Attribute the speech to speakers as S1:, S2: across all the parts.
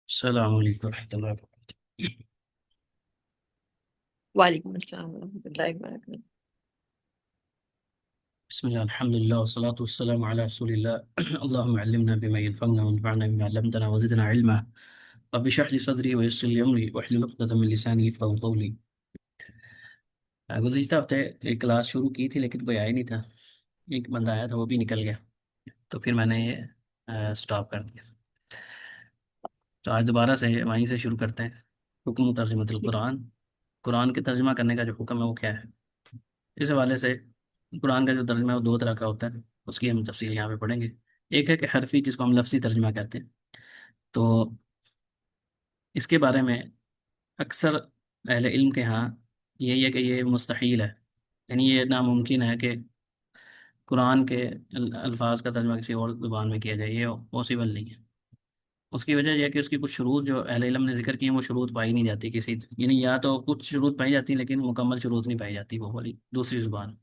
S1: السلام علیکم ورحمۃ اللہ وبرکاتہ۔
S2: وعلیکم السلام ورحمۃ اللہ وبرکاتہ۔
S1: بسم اللہ الحمد للہ والصلاة والسلام علی رسول اللہ اللہم علمنا بما ينفعنا وانفعنا بما علمتنا وزدنا علما رب اشرح لي صدری ویسر لي امری واحلل عقدۃ من لسانی یفقهوا قولی۔ گزشتہ ہفتے ایک کلاس شروع کی تھی لیکن کوئی آیا نہیں تھا، ایک بندہ آیا تھا وہ بھی نکل گیا، تو پھر میں نے یہ سٹاپ کر دیا۔ تو آج دوبارہ سے وہیں سے شروع کرتے ہیں۔ حکم ترجمۃ القرآن، قرآن کے ترجمہ کرنے کا جو حکم ہے وہ کیا ہے؟ اس حوالے سے قرآن کا جو ترجمہ ہے وہ دو طرح کا ہوتا ہے، اس کی ہم تفصیل یہاں پہ پڑھیں گے۔ ایک ہے کہ حرفی، جس کو ہم لفظی ترجمہ کہتے ہیں، تو اس کے بارے میں اکثر اہل علم کے ہاں یہی ہے کہ یہ مستحیل ہے، یعنی یہ ناممکن ہے کہ قرآن کے الفاظ کا ترجمہ کسی اور زبان میں کیا جائے، یہ پاسبل نہیں ہے۔ اس کی وجہ یہ ہے کہ اس کی کچھ شروط جو اہل علم نے ذکر کی ہیں وہ شروط پائی نہیں جاتی کسی، یعنی یا تو کچھ شروط پائی جاتی ہیں لیکن مکمل شروط نہیں پائی جاتی وہ والی دوسری زبان۔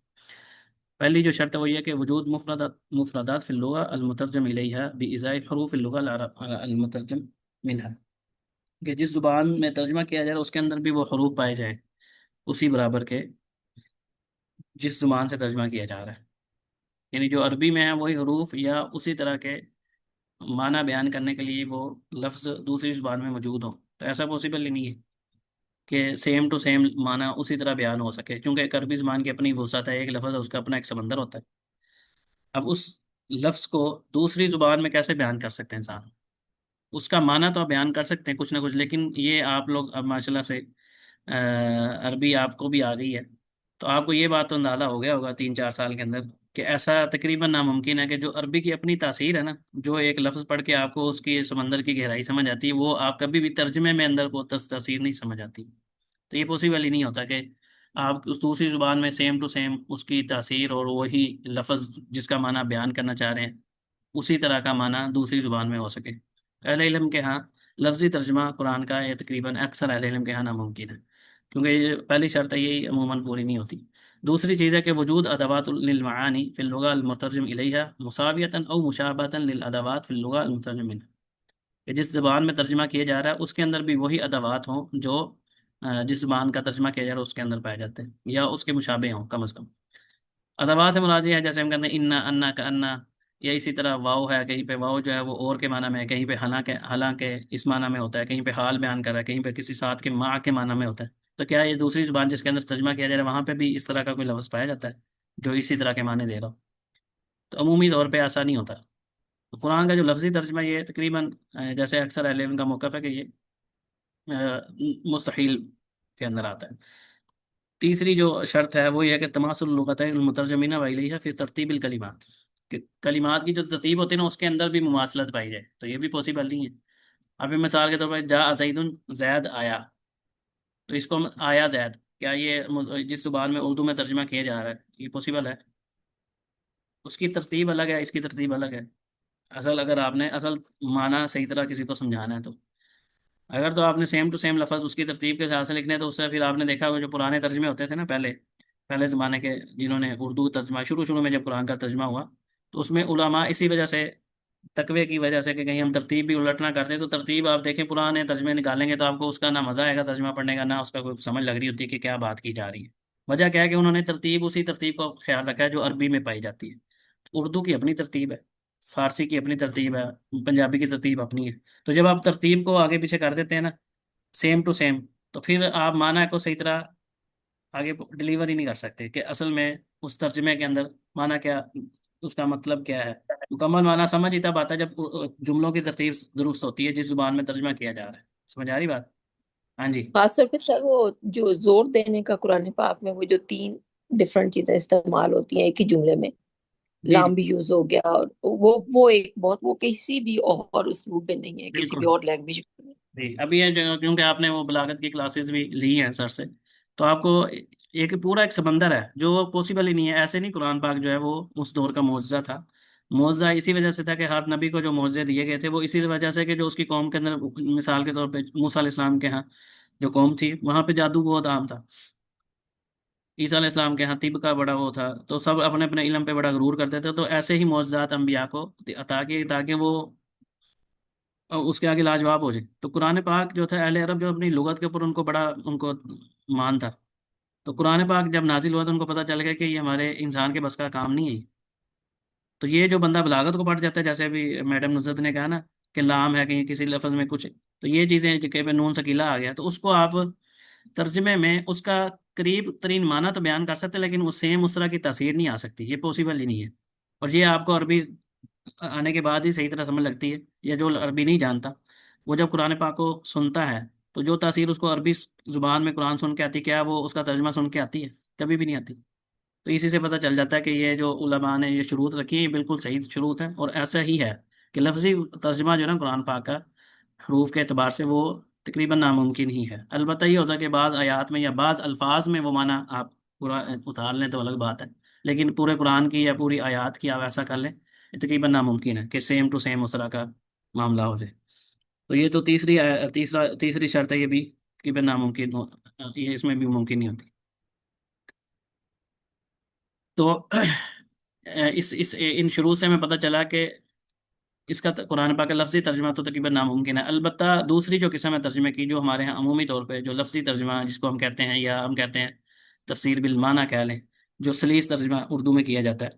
S1: پہلی جو شرط ہے وہ یہ ہے کہ وجود مفردات فی اللغہ المترجم الیہا بإزاء حروف اللغہ المترجم منها، کہ جس زبان میں ترجمہ کیا جا رہا ہے اس کے اندر بھی وہ حروف پائے جائیں اسی برابر کے جس زبان سے ترجمہ کیا جا رہا ہے، یعنی جو عربی میں ہے وہی حروف یا اسی طرح کے معنی بیان کرنے کے لیے وہ لفظ دوسری زبان میں موجود ہوں، تو ایسا پاسبل ہی نہیں ہے کہ سیم ٹو سیم معنی اسی طرح بیان ہو سکے، کیونکہ ایک عربی زبان کی اپنی وسعت ہے، ایک لفظ ہے اس کا اپنا ایک سمندر ہوتا ہے۔ اب اس لفظ کو دوسری زبان میں کیسے بیان کر سکتے ہیں انسان؟ اس کا معنی تو آپ بیان کر سکتے ہیں کچھ نہ کچھ، لیکن یہ آپ لوگ اب ماشاءاللہ سے عربی آپ کو بھی آ گئی ہے، تو آپ کو یہ بات تو اندازہ ہو گیا ہوگا 3 4 سال کے اندر کہ ایسا تقریباً ناممکن ہے کہ جو عربی کی اپنی تاثیر ہے نا، جو ایک لفظ پڑھ کے آپ کو اس کی سمندر کی گہرائی سمجھ آتی ہے، وہ آپ کبھی بھی ترجمے میں اندر وہ تاثیر نہیں سمجھ آتی۔ تو یہ پاسبل ہی نہیں ہوتا کہ آپ اس دوسری زبان میں سیم ٹو سیم اس کی تاثیر اور وہی لفظ جس کا معنی بیان کرنا چاہ رہے ہیں اسی طرح کا معنی دوسری زبان میں ہو سکے۔ اہل علم کے ہاں لفظی ترجمہ قرآن کا یہ تقریباً اکثر اہل علم کے ہاں ناممکن ہے، کیونکہ یہ پہلی شرط ہے یہی عموماً پوری نہیں ہوتی۔ دوسری چیز ہے کہ وجود ادوات للمعانی فی اللغہ المترجم الیہا مساویتا او مشابہتا للادوات فی اللغہ المترجم منها، کہ جس زبان میں ترجمہ کیا جا رہا ہے اس کے اندر بھی وہی ادوات ہوں جو جس زبان کا ترجمہ کیا جا رہا ہے اس کے اندر پائے جاتے ہیں، یا اس کے مشابہ ہوں کم از کم۔ ادوات سے مراد یہ ہے جیسے ہم کہتے ہیں انا انا کا انا، یا اسی طرح واؤ ہے، کہیں پہ واؤ جو ہے وہ اور کے معنی میں ہے، کہیں پہ حالانکہ حالانکہ اس معنی میں ہوتا ہے، کہیں پہ حال بیان کر رہا ہے، کہیں پہ کسی ساتھ کے ماں کے معنی میں ہوتا ہے۔ تو کیا یہ دوسری زبان جس کے اندر ترجمہ کیا جا رہا ہے وہاں پہ بھی اس طرح کا کوئی لفظ پایا جاتا ہے جو اسی طرح کے معنی دے رہا ہو؟ تو عمومی طور پہ ایسا نہیں ہوتا۔ تو قرآن کا جو لفظی ترجمہ یہ تقریباً جیسے اکثر اہل علم کا موقف ہے کہ یہ مستحیل کے اندر آتا ہے۔ تیسری جو شرط ہے وہ یہ ہے کہ تماثل اللغتین المترجمین و الیہا فی ترتیب الکلمات، کہ کلمات کی جو ترتیب ہوتی ہے نا اس کے اندر بھی مماثلت پائی جائے، تو یہ بھی پاسبل نہیں ہے۔ ابھی مثال کے طور پر جاء زید، زید آیا، تو اس کو ہم آیا زید، کیا یہ جس زبان میں اردو میں ترجمہ کیا جا رہا ہے یہ پاسبل ہے؟ اس کی ترتیب الگ ہے، اس کی ترتیب الگ ہے۔ اصل اگر آپ نے اصل معنی صحیح طرح کسی کو سمجھانا ہے تو اگر تو آپ نے سیم ٹو سیم لفظ اس کی ترتیب کے حساب سے لکھنے ہیں تو اس سے پھر آپ نے دیکھا ہوگا جو پرانے ترجمے ہوتے تھے نا پہلے پہلے زمانے کے، جنہوں نے اردو ترجمہ شروع میں جب قرآن کا ترجمہ ہوا تو اس میں علماء اسی وجہ سے تقوی کی وجہ سے کہ کہیں ہم ترتیب بھی الٹ نہ کر دیں، تو ترتیب آپ دیکھیں پرانے ترجمے نکالیں گے تو آپ کو اس کا نہ مزہ آئے گا ترجمہ پڑھنے کا، نہ اس کا کوئی سمجھ لگ رہی ہوتی ہے کہ کیا بات کی جا رہی ہے۔ وجہ کیا ہے کہ انہوں نے ترتیب اسی ترتیب کو خیال رکھا ہے جو عربی میں پائی جاتی ہے۔ اردو کی اپنی ترتیب ہے، فارسی کی اپنی ترتیب ہے، پنجابی کی ترتیب اپنی ہے، تو جب آپ ترتیب کو آگے پیچھے کر دیتے ہیں نا سیم ٹو سیم، تو پھر آپ معنی کو صحیح طرح آگے ڈلیور ہی نہیں کر سکتے کہ اصل میں اس ترجمے کے اندر معنی کیا، اس کا مطلب کیا ہے۔ مکمل معنی سمجھ ہی تب آتا ہے جب جملوں کی ترتیب درست ہوتی ہے جس زبان میں ترجمہ کیا جا رہا ہے۔ سمجھ آ رہی بات؟ ہاں جی
S2: خاص طور پہ سر وہ جو زور دینے کا قرآن پاک میں وہ جو تین ڈفرنٹ چیزیں استعمال ہوتی ہیں ایک ہی جملے میں،
S1: جی جی
S2: لام بھی یوز ہو گیا، اور وہ ایک بہت وہ کسی بھی اور اسلوب میں نہیں ہے، کسی بھی
S1: بالکل۔
S2: اور لینگویج میں نہیں۔
S1: جی ابھی یہ کیونکہ آپ نے وہ بلاغت کی کلاسز بھی لی ہیں سر سے، تو آپ کو ایک پورا ایک سمندر ہے جو پاسبل ہی نہیں ہے، ایسے نہیں قرآن پاک جو ہے وہ اس دور کا معجزہ تھا۔ معجزہ اسی وجہ سے تھا کہ ہر نبی کو جو معجزے دیے گئے تھے وہ اسی وجہ سے کہ جو اس کی قوم کے اندر، مثال کے طور پہ موسیٰ علیہ السلام کے ہاں جو قوم تھی وہاں پہ جادو بہت عام تھا، عیسیٰ علیہ السلام کے ہاں طب کا بڑا وہ تھا، تو سب اپنے اپنے علم پہ بڑا غرور کرتے تھے، تو ایسے ہی معجزات انبیاء کو عطا کیے تاکہ وہ اور اس کے آگے لاجواب ہو جائے. تو قرآن پاک جو تھا، اہل عرب جو اپنی لغت کے اوپر ان کو بڑا ان کو مان تھا. تو قرآن پاک جب نازل ہوا تو ان کو پتہ چل گیا کہ یہ ہمارے انسان کے بس کا کام نہیں ہے. تو یہ جو بندہ بلاغت کو پڑھ جاتا ہے، جیسے ابھی میڈم نصرت نے کہا نا کہ لام ہے کہیں کسی لفظ میں کچھ، تو یہ چیزیں کہ پہ نون سکیلا آ گیا، تو اس کو آپ ترجمے میں اس کا قریب ترین معنی تو بیان کر سکتے ہیں، لیکن وہ سیم اس طرح کی تاثیر نہیں آ سکتی، یہ پاسبل ہی نہیں ہے. اور یہ آپ کو عربی آنے کے بعد ہی صحیح طرح سمجھ لگتی ہے. یا جو عربی نہیں جانتا، وہ جب قرآن پاک کو سنتا ہے تو جو تاثیر اس کو عربی زبان میں قرآن سن کے آتی، کیا وہ اس کا ترجمہ سن کے آتی ہے؟ کبھی بھی نہیں آتی. تو اسی سے پتہ چل جاتا ہے کہ یہ جو علماء نے یہ شروط رکھی ہیں یہ بالکل صحیح شروط ہیں، اور ایسا ہی ہے کہ لفظی ترجمہ جو ہے نا قرآن پاک کا حروف کے اعتبار سے وہ تقریباً ناممکن ہی ہے. البتہ یہ ہوتا ہے کہ بعض آیات میں یا بعض الفاظ میں وہ معنی آپ پورا اتار لیں تو الگ بات ہے، لیکن پورے قرآن کی یا پوری آیات کی آپ ایسا کر لیں یہ تقریباً ناممکن ہے کہ سیم ٹو سیم اس طرح کا معاملہ ہو جائے. تو یہ تو تیسری شرط ہے، یہ بھی تقریباً ناممکن ہو، یہ اس میں بھی ممکن نہیں ہوتی. تو اس ان شروع سے ہمیں پتہ چلا کہ اس کا قرآن پاک کا لفظی ترجمہ تو تقریباً ناممکن ہے. البتہ دوسری جو قسم ہے ترجمے کی، جو ہمارے ہاں عمومی طور پہ جو لفظی ترجمہ جس کو ہم کہتے ہیں، یا ہم کہتے ہیں تفسیر بالمعنی کہہ لیں، جو سلیس ترجمہ اردو میں کیا جاتا ہے،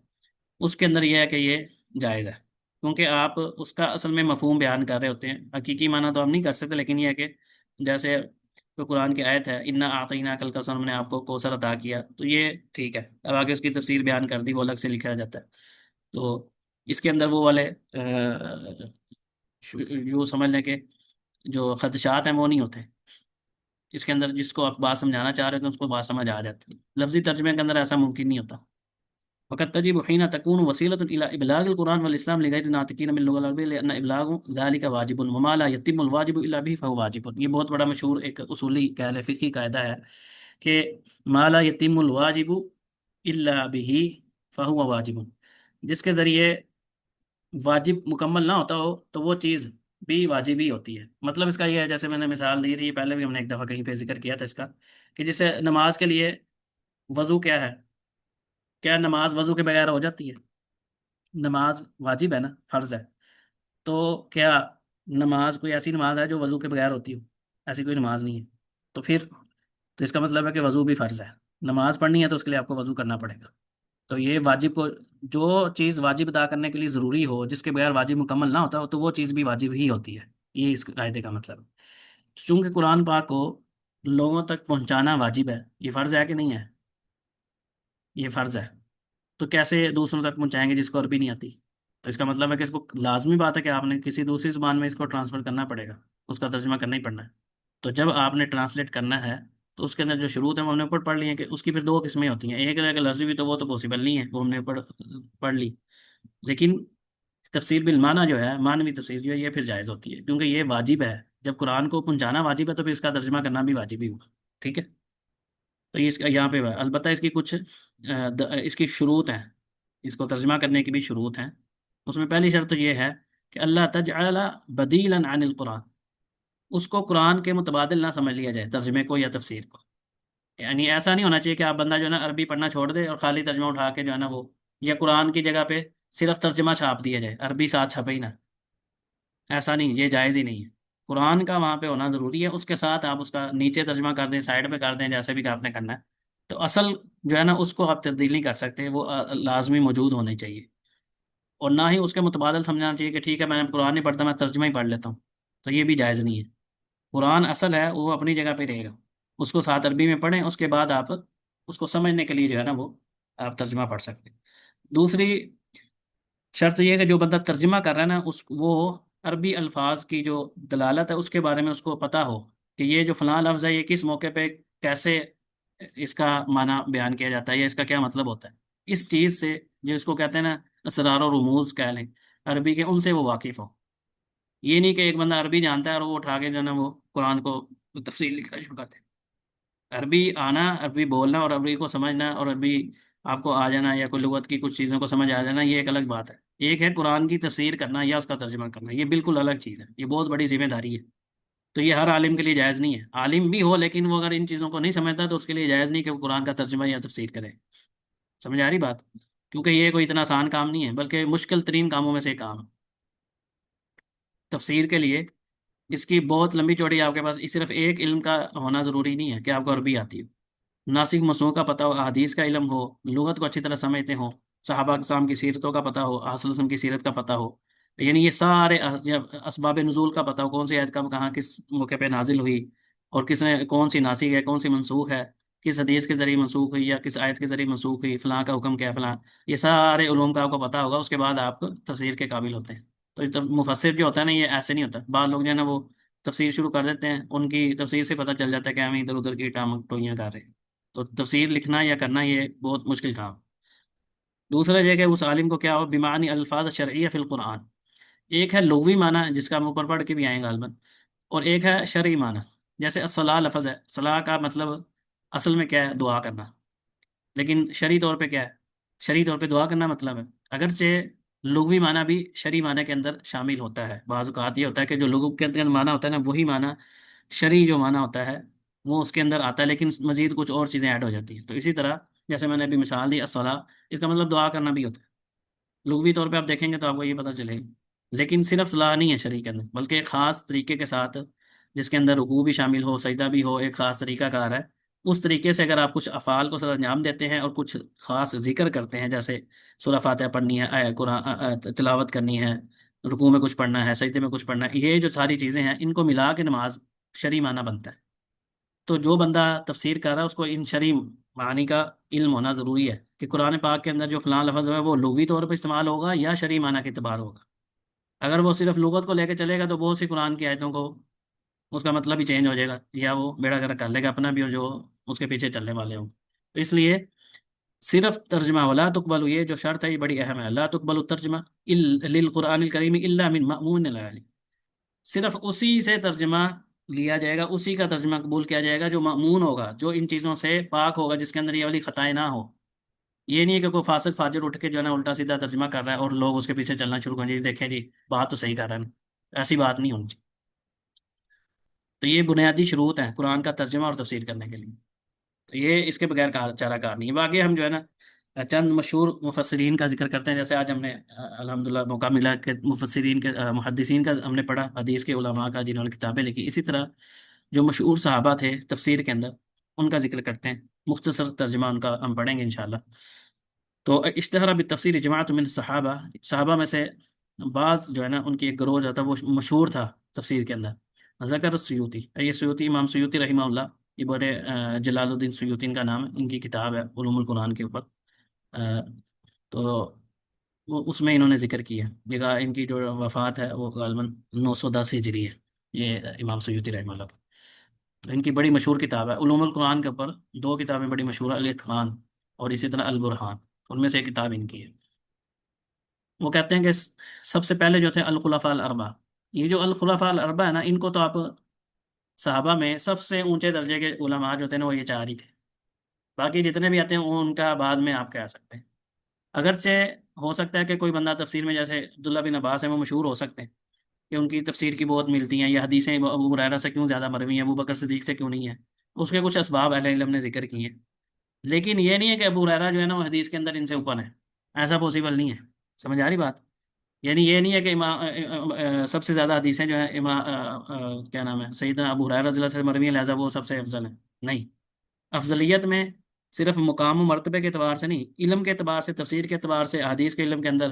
S1: اس کے اندر یہ ہے کہ یہ جائز ہے. کیونکہ آپ اس کا اصل میں مفہوم بیان کر رہے ہوتے ہیں، حقیقی معنی تو ہم نہیں کر سکتے، لیکن یہ ہے کہ جیسے تو قرآن کی آیت ہے انا اعطیناک الکوثر، ہم نے آپ کو کوثر عطا کیا، تو یہ ٹھیک ہے. اب آگے اس کی تفسیر بیان کر دی، وہ الگ سے لکھا جاتا ہے. تو اس کے اندر وہ والے یوں سمجھ لیں کہ جو خدشات ہیں وہ نہیں ہوتے اس کے اندر. جس کو آپ بات سمجھانا چاہ رہے تھے اس کو بات سمجھ آ جاتی ہے، لفظی ترجمے کے اندر ایسا ممکن نہیں ہوتا. وقد تجب حين تكون وسيلة إلى إبلاغ القرآن والإسلام لغير الناطقين باللغة العربية لأن إبلاغ ذلك واجب وما لا يتم الواجب إلا به فهو واجب. یہ بہت بڑا مشہور ایک اصولی کہہ لیں فقہی قاعدہ ہے کہ ما لا يتم الواجب إلا به فهو واجب. جس کے ذریعے واجب مکمل نہ ہوتا ہو تو وہ چیز بھی واجب ہی ہوتی ہے. مطلب اس کا یہ ہے، جیسے میں نے مثال دی تھی پہلے بھی، ہم نے ایک دفعہ کہیں پہ ذکر کیا تھا اس کا، کہ جسے نماز کے لیے وضو کیا ہے، کیا نماز وضو کے بغیر ہو جاتی ہے؟ نماز واجب ہے نا، فرض ہے. تو کیا نماز کوئی ایسی نماز ہے جو وضو کے بغیر ہوتی ہو؟ ایسی کوئی نماز نہیں ہے. تو پھر تو اس کا مطلب ہے کہ وضو بھی فرض ہے. نماز پڑھنی ہے تو اس کے لیے آپ کو وضو کرنا پڑے گا. تو یہ واجب کو، جو چیز واجب ادا کرنے کے لیے ضروری ہو، جس کے بغیر واجب مکمل نہ ہوتا ہو، تو وہ چیز بھی واجب ہی ہوتی ہے. یہ اس قاعدے کا مطلب ہے. چونکہ قرآن پاک کو لوگوں تک پہنچانا واجب ہے، یہ فرض ہے کہ نہیں ہے؟ یہ فرض ہے. تو کیسے دوسروں تک پہنچائیں گے جس کو عربی نہیں آتی؟ تو اس کا مطلب ہے کہ اس کو لازمی بات ہے کہ آپ نے کسی دوسری زبان میں اس کو ٹرانسفر کرنا پڑے گا، اس کا ترجمہ کرنا ہی پڑنا ہے. تو جب آپ نے ٹرانسلیٹ کرنا ہے تو اس کے اندر جو شروط ہیں وہ ہم نے اوپر پڑھ لی ہیں، کہ اس کی پھر دو قسمیں ہوتی ہیں. ایک ہے کہ لفظی بھی، تو وہ تو پاسبل نہیں ہے، وہ ہم نے پڑھ لی. لیکن تفسیر بالمعنی جو ہے، معنوی تفسیر جو ہے، یہ پھر جائز ہوتی ہے، کیونکہ یہ واجب ہے. جب قرآن کو پہنچانا واجب ہے تو پھر اس کا ترجمہ کرنا بھی واجب ہی ہوگا. ٹھیک ہے. تو یہ اس کا یہاں پہ البتہ اس کی کچھ اس کی شروط ہیں، اس کو ترجمہ کرنے کی بھی شروط ہیں. اس میں پہلی شرط تو یہ ہے کہ اللہ تجعل بدیلا عن القرآن، اس کو قرآن کے متبادل نہ سمجھ لیا جائے ترجمے کو یا تفسیر کو. یعنی ایسا نہیں ہونا چاہیے کہ آپ بندہ جو ہے نا عربی پڑھنا چھوڑ دے اور خالی ترجمہ اٹھا کے جو ہے نا وہ، یا قرآن کی جگہ پہ صرف ترجمہ چھاپ دیا جائے، عربی ساتھ چھپے ہی نہ. ایسا نہیں، یہ جائز ہی نہیں ہے. قرآن کا وہاں پہ ہونا ضروری ہے، اس کے ساتھ آپ اس کا نیچے ترجمہ کر دیں، سائڈ پہ کر دیں، جیسے بھی کہ آپ نے کرنا ہے. تو اصل جو ہے نا اس کو آپ تبدیل نہیں کر سکتے، وہ لازمی موجود ہونے چاہیے. اور نہ ہی اس کے متبادل سمجھنا چاہیے کہ ٹھیک ہے میں قرآن نہیں پڑھتا، میں ترجمہ ہی پڑھ لیتا ہوں. تو یہ بھی جائز نہیں ہے. قرآن اصل ہے، وہ اپنی جگہ پہ رہے گا، اس کو ساتھ عربی میں پڑھیں، اس کے بعد آپ اس کو سمجھنے کے لیے جو ہے نا وہ آپ ترجمہ پڑھ سکتے ہیں. دوسری شرط یہ ہے کہ جو بندہ ترجمہ کر رہا ہے نا، وہ عربی الفاظ کی جو دلالت ہے اس کے بارے میں اس کو پتہ ہو کہ یہ جو فلاں لفظ ہے یہ کس موقع پہ کیسے اس کا معنی بیان کیا جاتا ہے، یا اس کا کیا مطلب ہوتا ہے. اس چیز سے جو اس کو کہتے ہیں نا اسرار و رموز کہہ لیں عربی کے، ان سے وہ واقف ہو. یہ نہیں کہ ایک بندہ عربی جانتا ہے اور وہ اٹھا کے جو ہے نا وہ قرآن کو تفصیل لکھنا شروع کرتے ہیں. عربی آنا، عربی بولنا اور عربی کو سمجھنا اور عربی آپ کو آ جانا، یا کوئی لغت کی کچھ چیزوں کو سمجھ آ جانا، یہ ایک الگ بات ہے. ایک ہے قرآن کی تفسیر کرنا یا اس کا ترجمہ کرنا، یہ بالکل الگ چیز ہے، یہ بہت بڑی ذمہ داری ہے. تو یہ ہر عالم کے لیے جائز نہیں ہے. عالم بھی ہو لیکن وہ اگر ان چیزوں کو نہیں سمجھتا تو اس کے لیے جائز نہیں کہ وہ قرآن کا ترجمہ یا تفسیر کرے. سمجھ آ رہی بات؟ کیونکہ یہ کوئی اتنا آسان کام نہیں ہے، بلکہ مشکل ترین کاموں میں سے ایک کام ہے. تفسیر کے لیے اس کی بہت لمبی چوڑی آپ کے پاس صرف ایک علم کا ہونا ضروری نہیں ہے کہ آپ کو عربی آتی ہو، ناسخ منسوخ کا پتہ ہو، حدیث کا علم ہو، لغت کو اچھی طرح سمجھتے ہوں، صحابہ کرام کی سیرتوں کا پتہ ہو، حضرت صلی اللہ علیہ وسلم کی سیرت کا پتہ ہو، یعنی یہ سارے جب اسباب نزول کا پتہ ہو، کون سی آیت کب کہاں کس موقع پہ نازل ہوئی، اور کس نے کون سی ناسخ ہے کون سی منسوخ ہے، کس حدیث کے ذریعے منسوخ ہوئی یا کس آیت کے ذریعے منسوخ ہوئی، فلاں کا حکم کیا ہے فلاں، یہ سارے علوم کا آپ کو پتہ ہوگا، اس کے بعد آپ تفسیر کے قابل ہوتے ہیں۔ تو مفسر جو ہوتا ہے نا یہ ایسے نہیں ہوتا، بعض لوگ جو ہے نا وہ تفسیر شروع کر دیتے ہیں، ان کی تفسیر سے پتہ چل جاتا ہے کہ ہم ادھر ادھر کی ٹوئیاں کر رہے ہیں۔ تو تفسیر لکھنا یا کرنا یہ بہت مشکل کام۔ دوسرا یہ کہ اس عالم کو کیا ہو بمعنی الفاظ شرعیہ فی القرآن، ایک ہے لغوی معنی جس کا ہم اوپر پڑھ کے بھی آئیں گے غالباً، اور ایک ہے شرعی معنی۔ جیسے الصلاح لفظ ہے، صلاح کا مطلب اصل میں کیا ہے؟ دعا کرنا، لیکن شرعی طور پہ کیا ہے؟ شرعی طور پہ دعا کرنا مطلب ہے، اگرچہ لغوی معنی بھی شرعی معنی کے اندر شامل ہوتا ہے، بعض اوقات یہ ہوتا ہے کہ جو لغو کے اندر معنی ہوتا ہے نا وہی معنی شرعی جو معنی ہوتا ہے وہ اس کے اندر آتا ہے، لیکن مزید کچھ اور چیزیں ایڈ ہو جاتی ہیں۔ تو اسی طرح جیسے میں نے ابھی مثال دی الصلاح، اس کا مطلب دعا کرنا بھی ہوتا ہے، لغوی طور پہ آپ دیکھیں گے تو آپ کو یہ پتہ چلے گا، لیکن صرف صلاح نہیں ہے شرع کے اندر، بلکہ ایک خاص طریقے کے ساتھ جس کے اندر رکوع بھی شامل ہو، سجدہ بھی ہو، ایک خاص طریقہ کار ہے، اس طریقے سے اگر آپ کچھ افعال کو سر انجام دیتے ہیں اور کچھ خاص ذکر کرتے ہیں، جیسے سورہ فاتحہ پڑھنی ہے، قرآن تلاوت کرنی ہے، رکوع میں کچھ پڑھنا ہے، سجدے میں کچھ پڑھنا ہے، یہ جو ساری چیزیں ہیں ان کو ملا کے نماز شرعی معنی بنتا ہے۔ تو جو بندہ تفسیر کر رہا ہے اس کو ان شرعی معانی کا علم ہونا ضروری ہے کہ قرآن پاک کے اندر جو فلاں لفظ ہے وہ لغوی طور پہ استعمال ہوگا یا شرعی معنی کے اعتبار ہوگا۔ اگر وہ صرف لغت کو لے کے چلے گا تو بہت سی قرآن کی آیتوں کو اس کا مطلب ہی چینج ہو جائے گا، یا وہ بیڑا گرک کر لے گا اپنا بھی اور جو اس کے پیچھے چلنے والے ہوں۔ تو اس لیے صرف ترجمہ ولا تقبل، یہ جو شرط ہے یہ بڑی اہم ہے، لا تقبل الترجمہ للقرآن الکریم الا من مأمون العلی، صرف اسی سے ترجمہ لیا جائے گا، اسی کا ترجمہ قبول کیا جائے گا جو مأمون ہوگا، جو ان چیزوں سے پاک ہوگا، جس کے اندر یہ والی خطائیں نہ ہو۔ یہ نہیں ہے کہ کوئی فاسق فاجر اٹھ کے جو ہے نا الٹا سیدھا ترجمہ کر رہا ہے اور لوگ اس کے پیچھے چلنا شروع کر جی دیکھیں جی بات تو صحیح کر رہا ہے نا، ایسی بات نہیں ہونی چاہیے۔ تو یہ بنیادی شروط ہیں قرآن کا ترجمہ اور تفسیر کرنے کے لیے، تو یہ اس کے بغیر چارہ کار نہیں ہے۔ باقی ہم جو ہے نا چند مشہور مفسرین کا ذکر کرتے ہیں، جیسے آج ہم نے الحمدللہ موقع ملا کہ مفسرین کے محدثین کا ہم نے پڑھا، حدیث کے علماء کا جنہوں نے کتابیں لکھی، اسی طرح جو مشہور صحابہ تھے تفسیر کے اندر ان کا ذکر کرتے ہیں، مختصر ترجمہ ان کا ہم پڑھیں گے انشاءاللہ۔ تو اشتہر بالتفسیر جماعت من صحابہ، صحابہ میں سے بعض جو ہے نا ان کی ایک گروہ جو تھا وہ مشہور تھا تفسیر کے اندر، ذکر السیوطی، یہ سیوطی امام سیوطی رحمہ اللہ، یہ بڑے جلال الدین سیوطی ان کا نام ہے، ان کی کتاب ہے علوم القرآن کے اوپر، تو اس میں انہوں نے ذکر کیا، یہ کہا ان کی جو وفات ہے وہ غالباً 910 ہجری ہے، یہ امام سیوطی رحمہ اللہ کی۔ تو ان کی بڑی مشہور کتاب ہے علوم القرآن کے اوپر، دو کتابیں بڑی مشہور ہیں، الاتقان اور اسی طرح البرہان، ان میں سے ایک کتاب ان کی ہے۔ وہ کہتے ہیں کہ سب سے پہلے جو تھے الخلفاء الاربعہ، یہ جو الخلفاء الاربعہ ہے نا ان کو تو آپ صحابہ میں سب سے اونچے درجے کے علماء جو تھے نا وہ یہ چار ہی تھے، باقی جتنے بھی آتے ہیں وہ ان کا بعد میں آپ کہہ سکتے ہیں۔ اگرچہ ہو سکتا ہے کہ کوئی بندہ تفسیر میں جیسے عبداللہ بن عباس ہیں وہ مشہور ہو سکتے ہیں کہ ان کی تفسیر کی بہت ملتی ہیں، یا حدیثیں ابو ہریرہ سے کیوں زیادہ مروی ہیں، ابو بکر صدیق سے کیوں نہیں ہے، اس کے کچھ اسباب اہل علم نے ذکر کیے ہیں، لیکن یہ نہیں ہے کہ ابو ہریرہ جو ہے نا وہ حدیث کے اندر ان سے اوپر ہے، ایسا پاسبل نہیں ہے۔ سمجھ آ رہی بات؟ یعنی یہ نہیں ہے کہ سب سے زیادہ حدیثیں جو ہیں کیا نام ہے سیدنا ابو ہریرہ رضی اللہ عنہ سے مروی ہیں لہذا وہ سب سے افضل ہیں، نہیں، افضلیت میں صرف مقام و مرتبے کے اعتبار سے نہیں، علم کے اعتبار سے، تفسیر کے اعتبار سے، حدیث کے علم کے اندر،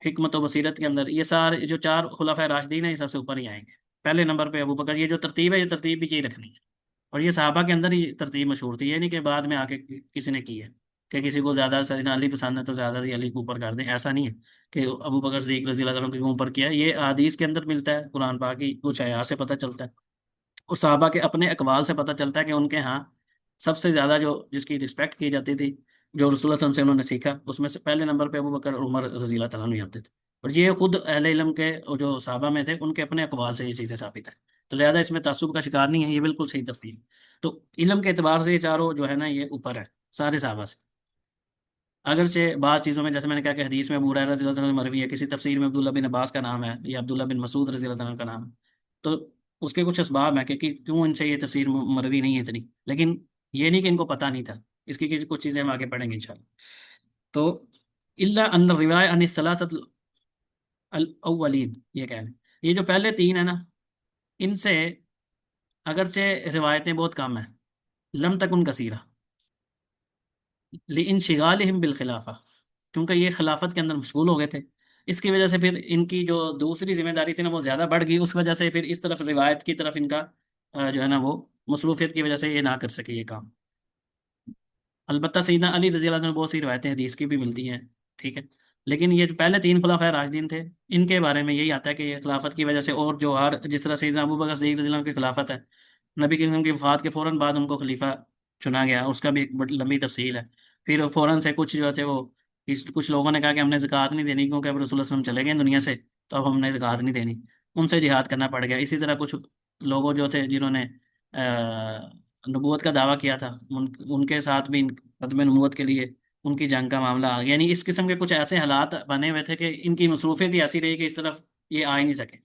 S1: حکمت و بصیرت کے اندر، یہ سارے جو چار خلفۂ راشدین ہیں یہ سب سے اوپر ہی آئیں گے۔ پہلے نمبر پہ ابو بکر، یہ جو ترتیب ہے یہ ترتیب بھی یہی رکھنی ہے، اور یہ صحابہ کے اندر ہی ترتیب مشہور تھی، یہ نہیں کہ بعد میں آ کے کسی نے کی ہے کہ کسی کو زیادہ سیدنا علی پسند ہے تو زیادہ ہی علی کو اوپر کر دیں، ایسا نہیں ہے کہ ابو بکر صدیق رضی اللہ عنہ کے اوپر کیا ہے، یہ حدیث کے اندر ملتا ہے، قرآن پاک کی کچھ آیات سے پتہ چلتا ہے، اور صحابہ کے اپنے اقوال سے پتہ چلتا ہے کہ ان کے ہاں سب سے زیادہ جو جس کی رسپیکٹ کی جاتی تھی، جو رسول اللہ صلی اللہ علیہ وسلم سے انہوں نے سیکھا، اس میں سے پہلے نمبر پہ ابو بکر اور عمر رضی اللہ تعالیٰ عنہ آتے تھے، اور یہ خود اہل علم کے اور جو صحابہ میں تھے ان کے اپنے اقوال سے یہ چیزیں ثابت ہیں، تو لہذا اس میں تعصب کا شکار نہیں ہے، یہ بالکل صحیح تفصیل ہے۔ تو علم کے اعتبار سے یہ چاروں جو ہے نا یہ اوپر ہے سارے صحابہ سے، اگرچہ بعض چیزوں میں جیسے میں نے کہا کہ حدیث میں ابو ہریرہ رضی اللہ عنہ مروی ہے، کسی تفسیر میں عبداللہ بن عباس کا نام ہے یا عبداللہ بن مسعود رضی اللہ عنہ کا نام ہے، تو اس کے کچھ اسباب ہیں کہ کیوں ان سے یہ تفسیر مروی نہیں ہے اتنی، لیکن یہ نہیں کہ ان کو پتہ نہیں تھا، اس کی کچھ چیزیں ہم آگے پڑھیں گے انشاءاللہ۔ تو الا ان الروایہ عن الثلاثه الاولین، یہ کہہ رہے ہیں یہ جو پہلے تین ہیں نا، ان سے اگرچہ روایتیں بہت کم ہیں، لم تکن کثیرہ لانشغالہم بالخلافہ، کیونکہ یہ خلافت کے اندر مشغول ہو گئے تھے، اس کی وجہ سے پھر ان کی جو دوسری ذمہ داری تھی نا وہ زیادہ بڑھ گئی، اس وجہ سے پھر اس طرف روایت کی طرف ان کا جو ہے نا وہ مصروفیت کی وجہ سے یہ نہ کر سکے یہ کام۔ البتہ سیدنا علی رضی اللہ عنہ میں بہت سی روایتیں حدیث کی بھی ملتی ہیں، ٹھیک ہے، لیکن یہ جو پہلے تین خلفائے راشدین تھے، ان کے بارے میں یہی آتا ہے کہ یہ خلافت کی وجہ سے، اور جو ہر جس طرح سیدنا ابو بکر صدیق رضی اللہ عنہ کی خلافت ہے، نبی کے وسلم کی وفات کے فوراً بعد ان کو خلیفہ چنا گیا، اس کا بھی ایک بڑی لمبی تفصیل ہے۔ پھر فوراً سے کچھ جو تھے وہ کچھ لوگوں نے کہا کہ ہم نے زکوٰۃ نہیں دینی کیونکہ اب رسول اللہ صلی اللہ علیہ وسلم چلے گئے دنیا سے، تو اب ہم نے زکوٰۃ نہیں دینی، ان سے جہاد کرنا پڑ گیا۔ اسی طرح کچھ لوگوں جو تھے جنہوں نے نبوت کا دعویٰ کیا تھا، ان کے ساتھ بھی ختم نبوت کے لیے ان کی جنگ کا معاملہ آ گیا، یعنی اس قسم کے کچھ ایسے حالات بنے ہوئے تھے کہ ان کی مصروفیت ہی ایسی رہی کہ اس طرف یہ آ ہی نہیں سکے۔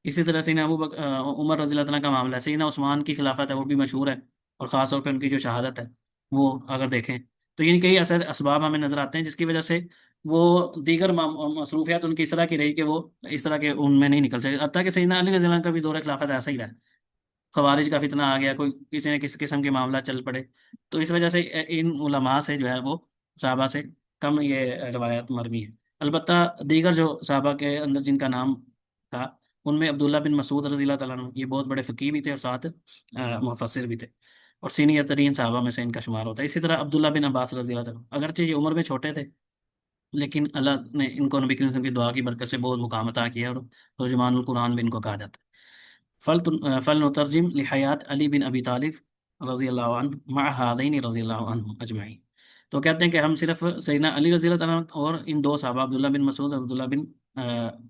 S1: اسی طرح سیدنا عمر رضی اللہ عنہ کا معاملہ ہے، سیدنا عثمان کی خلافت ہے وہ بھی مشہور ہے، اور خاص طور پہ ان کی جو شہادت ہے وہ اگر دیکھیں تو یعنی کئی ایسے اسباب ہمیں نظر آتے ہیں جس کی وجہ سے وہ دیگر مصروفیات ان کی اس طرح کی رہی کہ وہ اس طرح کے ان میں نہیں نکل سکے، حتیٰ کہ سیدنا علی رضی اللہ عنہ کا بھی دور خلافت ایسا ہی رہا ہے، خوارج کا فتنہ آ گیا، کوئی کسی نے کس قسم کے معاملات چل پڑے، تو اس وجہ سے ان علماء سے جو ہے وہ صحابہ سے کم یہ روایت مروی ہے۔ البتہ دیگر جو صحابہ کے اندر جن کا نام تھا، ان میں عبداللہ بن مسعود رضی اللہ تعالیٰ عنہ، یہ بہت بڑے فقیہ بھی تھے اور ساتھ مفسر بھی تھے، اور سینئر ترین صحابہ میں سے ان کا شمار ہوتا ہے۔ اسی طرح عبداللہ بن عباس رضی اللہ تعالیٰ عنہ، اگرچہ یہ عمر میں چھوٹے تھے، لیکن اللہ نے ان کو نبی کریم صلی اللہ علیہ وسلم کی دعا کی برکت سے بہت مقام عطا کیا، اور ترجمان القرآن بھی ان کو کہا جاتا ہے۔ فلنترجم لحیات علی بن ابی طالب رضی اللہ عنہ مع ہذین رضی اللہ عنہ اجمعین، تو کہتے ہیں کہ ہم صرف سیدنا علی رضی اللہ تعالیٰ عنہ اور ان دو صحابہ عبداللہ بن مسعود اور عبداللہ بن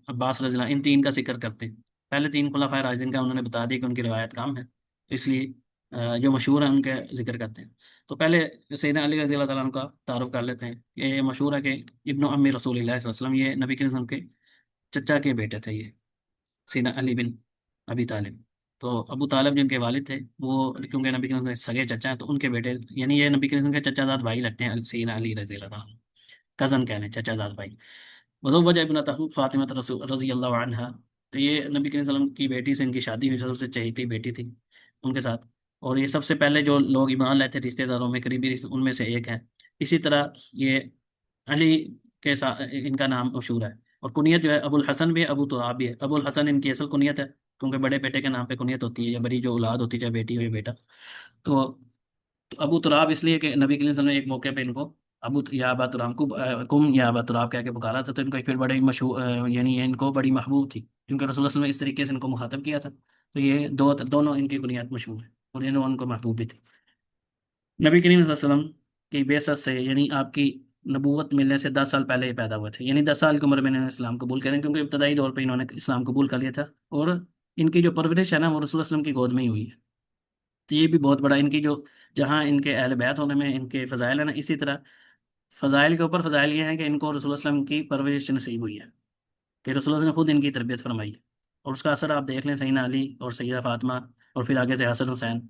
S1: عباس رضی اللہ، ان تین کا ذکر کرتے ہیں۔ پہلے تین خلفائے راشدین کا انہوں نے بتا دیا کہ ان کی روایت کام ہے، تو اس لیے جو مشہور ہیں ان کے ذکر کرتے ہیں۔ تو پہلے سیدنا علی رضی اللہ تعالیٰ عنہ کا تعارف کر لیتے ہیں۔ یہ مشہور ہے کہ ابن امی رسول اللہ صلی اللہ علیہ وسلم، یہ نبی کے وسلم کے چچا کے بیٹے تھے، یہ سیدنا علی بن ابی طالب۔ تو ابو طالب جن کے والد تھے وہ کیونکہ نبی کے سگے چچا ہیں، تو ان کے بیٹے یعنی یہ نبی کے چچا زاد بھائی لگتے ہیں سیدنا علی رضی اللہ عنہ، کزن کہہ لیں، چچا زاد بھائی۔ وزوج ابنتہ فاطمہ رضی اللہ عنہا، تو یہ نبی کے وسلم کی بیٹی سے ان کی شادی ہوئی، سب سے چہیتی بیٹی تھی ان کے ساتھ، اور یہ سب سے پہلے جو لوگ ایمان لائے تھے رشتہ داروں میں قریبی ان میں سے ایک ہے۔ اسی طرح یہ علی کے ساتھ ان کا نام مشہور ہے، اور کنیت جو ہے ابو الحسن بھی ہے، ابو تراب بھی ہے۔ ابو الحسن ان کی اصل کنیت ہے، کیونکہ بڑے بیٹے کے نام پہ کنیت ہوتی ہے، یا بڑی جو اولاد ہوتی ہے چاہے بیٹی ہو یا بیٹا، تو ابو تراب اس لیے کہ نبی کریم صلی اللہ علیہ وسلم نے ایک موقع پہ ان کو ابو یا ابا تراب کم یا ابا تراب کہہ کے پکارا تھا، تو ان کو پھر بڑے مشہور یعنی ان کو بڑی محبوب تھی، کیونکہ رسول اللہ صلی اللہ علیہ وسلم نے اس طریقے سے ان کو مخاطب کیا تھا، تو یہ دونوں ان کی کنیات مشہور ہیں، اور یہ ان کو محبوب بھی تھی۔ نبی کریم صلی اللہ علیہ وسلم کی بعثت سے یعنی آپ کی نبوت ملنے سے 10 سال پہلے یہ پیدا ہوئے تھے، یعنی 10 سال کی عمر میں انہوں نے اسلام قبول کریں، کیونکہ ابتدائی دور پہ انہوں نے اسلام قبول کر لیا تھا، اور ان کی جو پرورش ہے نا وہ رسول اللہ صلی اللہ علیہ وسلم کی گود میں ہی ہوئی ہے، تو یہ بھی بہت بڑا ان کی جو جہاں ان کے اہل بیت ہونے میں ان کے فضائل ہیں نا، اسی طرح فضائل کے اوپر فضائل یہ ہیں کہ ان کو رسول اللہ صلی اللہ علیہ وسلم کی پرورش نصیب ہوئی ہے، کہ رسول اللہ صلی اللہ علیہ وسلم نے خود ان کی تربیت فرمائی، اور اس کا اثر آپ دیکھ لیں سیدنا علی اور سیدہ فاطمہ، اور پھر آگے سے حسن حسین،